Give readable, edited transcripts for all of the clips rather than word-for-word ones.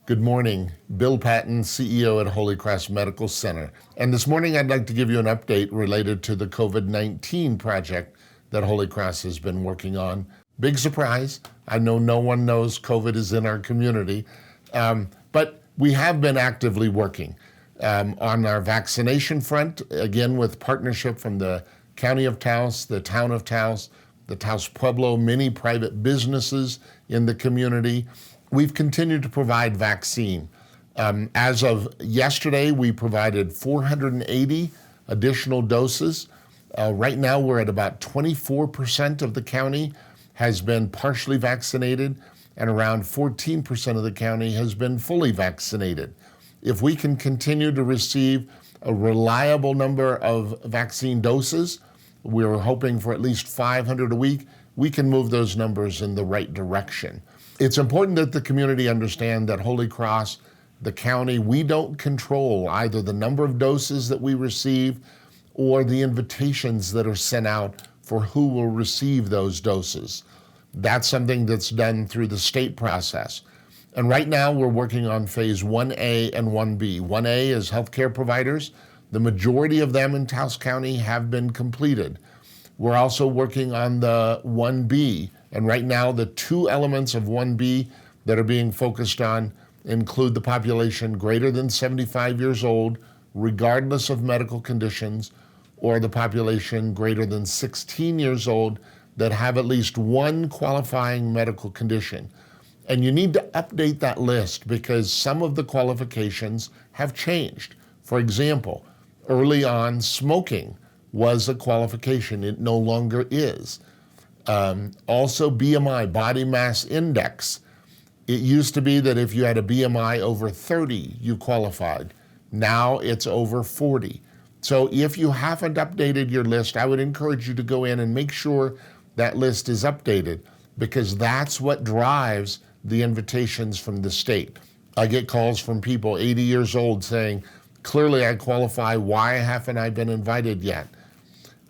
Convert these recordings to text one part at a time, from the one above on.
Good morning. Bill Patten, CEO at Holy Cross Medical Center. And this morning I'd like to give you an update related to the COVID-19 project that Holy Cross has been working on. Big surprise. I know no one knows COVID is in our community, but we have been actively working on our vaccination front, again with partnership from the County of Taos, the Town of Taos, the Taos Pueblo, many private businesses in the community. We've continued to provide vaccine. As of yesterday, we provided 480 additional doses. Right now, we're at about 24% of the county has been partially vaccinated, and around 14% of the county has been fully vaccinated. If we can continue to receive a reliable number of vaccine doses, we're hoping for at least 500 a week, we can move those numbers in the right direction. It's important that the community understand that Holy Cross, the county, we don't control either the number of doses that we receive or the invitations that are sent out for who will receive those doses. That's something that's done through the state process. And right now we're working on phase 1A and 1B. 1A is healthcare providers. The majority of them in Taos County have been completed. We're also working on the 1B, and right now the two elements of 1B that are being focused on include the population greater than 75 years old, regardless of medical conditions, or the population greater than 16 years old that have at least one qualifying medical condition. And you need to update that list because some of the qualifications have changed. For example, early on, smoking was a qualification. It no longer is. Also, BMI, body mass index. It used to be that if you had a BMI over 30, you qualified. Now it's over 40. So if you haven't updated your list, I would encourage you to go in and make sure that list is updated because that's what drives the invitations from the state. I get calls from people 80 years old saying, clearly I qualify, why haven't I been invited yet?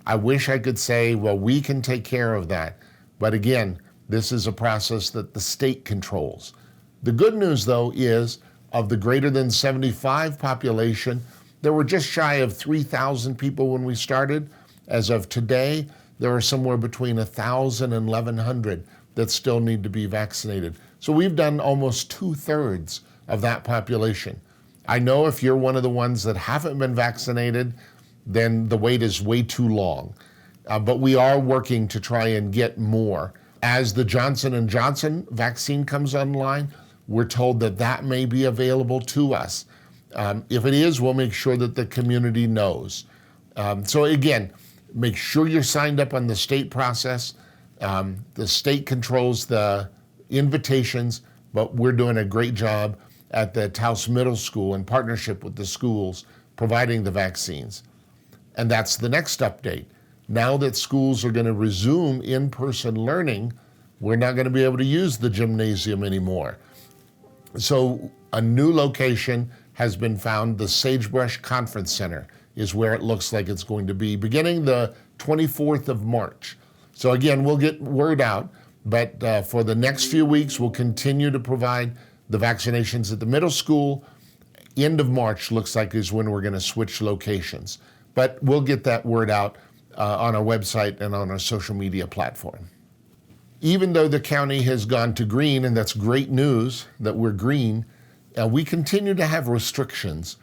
I wish I could say, well, we can take care of that. But again, this is a process that the state controls. The good news, though, is of the greater than 75 population, there were just shy of 3,000 people when we started. As of today, there are somewhere between 1,000 and 1,100 that still need to be vaccinated. So we've done almost 2/3 of that population. I know if you're one of the ones that haven't been vaccinated, then the wait is way too long. But we are working to try and get more. As the Johnson & Johnson vaccine comes online, we're told that that may be available to us. If it is, we'll make sure that the community knows. So again, make sure you're signed up on the state process. The state controls the invitations, but we're doing a great job at the Taos Middle School in partnership with the schools providing the vaccines. And that's the next update. Now that schools are going to resume in-person learning, we're not going to be able to use the gymnasium anymore. So a new location has been found. The Sagebrush Conference Center is where it looks like it's going to be beginning the 24th of March. So again, we'll get word out, but for the next few weeks, we'll continue to provide the vaccinations at the middle school. End of March looks like is when we're going to switch locations. But we'll get that word out on our website and on our social media platform. Even though the county has gone to green, and that's great news that we're green, we continue to have restrictions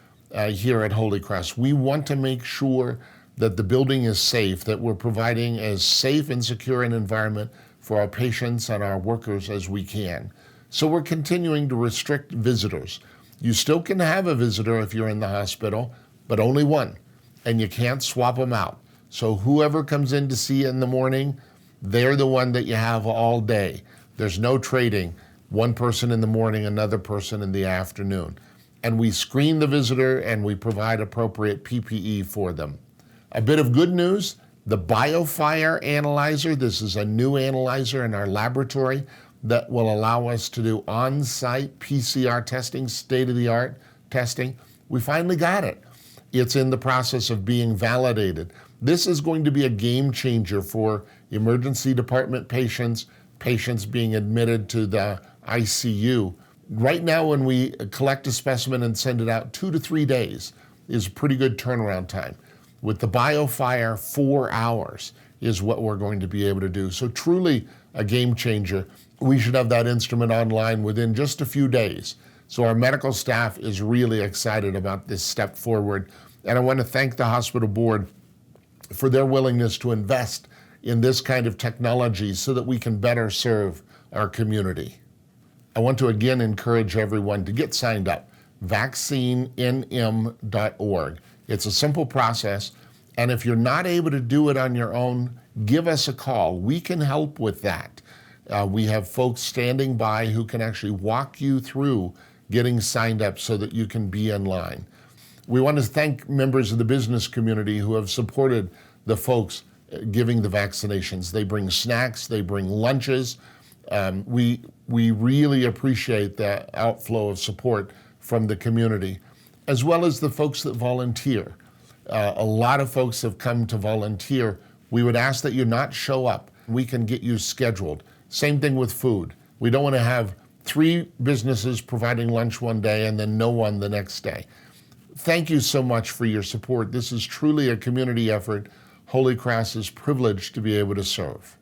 here at Holy Cross. We want to make sure that the building is safe, that we're providing as safe and secure an environment for our patients and our workers as we can. So we're continuing to restrict visitors. You still can have a visitor if you're in the hospital, but only one. And you can't swap them out. So whoever comes in to see you in the morning, they're the one that you have all day. There's no trading. One person in the morning, another person in the afternoon. And we screen the visitor and we provide appropriate PPE for them. A bit of good news, the BioFire analyzer, this is a new analyzer in our laboratory that will allow us to do on-site PCR testing, state-of-the-art testing. We finally got it. It's in the process of being validated. This is going to be a game changer for emergency department patients, patients being admitted to the ICU. Right now, when we collect a specimen and send it out, 2 to 3 days is a pretty good turnaround time. With the BioFire, 4 hours is what we're going to be able to do. So truly a game changer. We should have that instrument online within just a few days. So our medical staff is really excited about this step forward. And I want to thank the hospital board for their willingness to invest in this kind of technology so that we can better serve our community. I want to again encourage everyone to get signed up, vaccinenm.org. It's a simple process, and if you're not able to do it on your own, give us a call. We can help with that. We have folks standing by who can actually walk you through getting signed up so that you can be in line. We want to thank members of the business community who have supported the folks giving the vaccinations. They bring snacks, they bring lunches. We really appreciate the outflow of support from the community, as well as the folks that volunteer. A lot of folks have come to volunteer. We would ask that you not show up. We can get you scheduled. Same thing with food. We don't want to have 3 businesses providing lunch one day and then no one the next day. Thank you so much for your support. This is truly a community effort Holy Cross is privileged to be able to serve.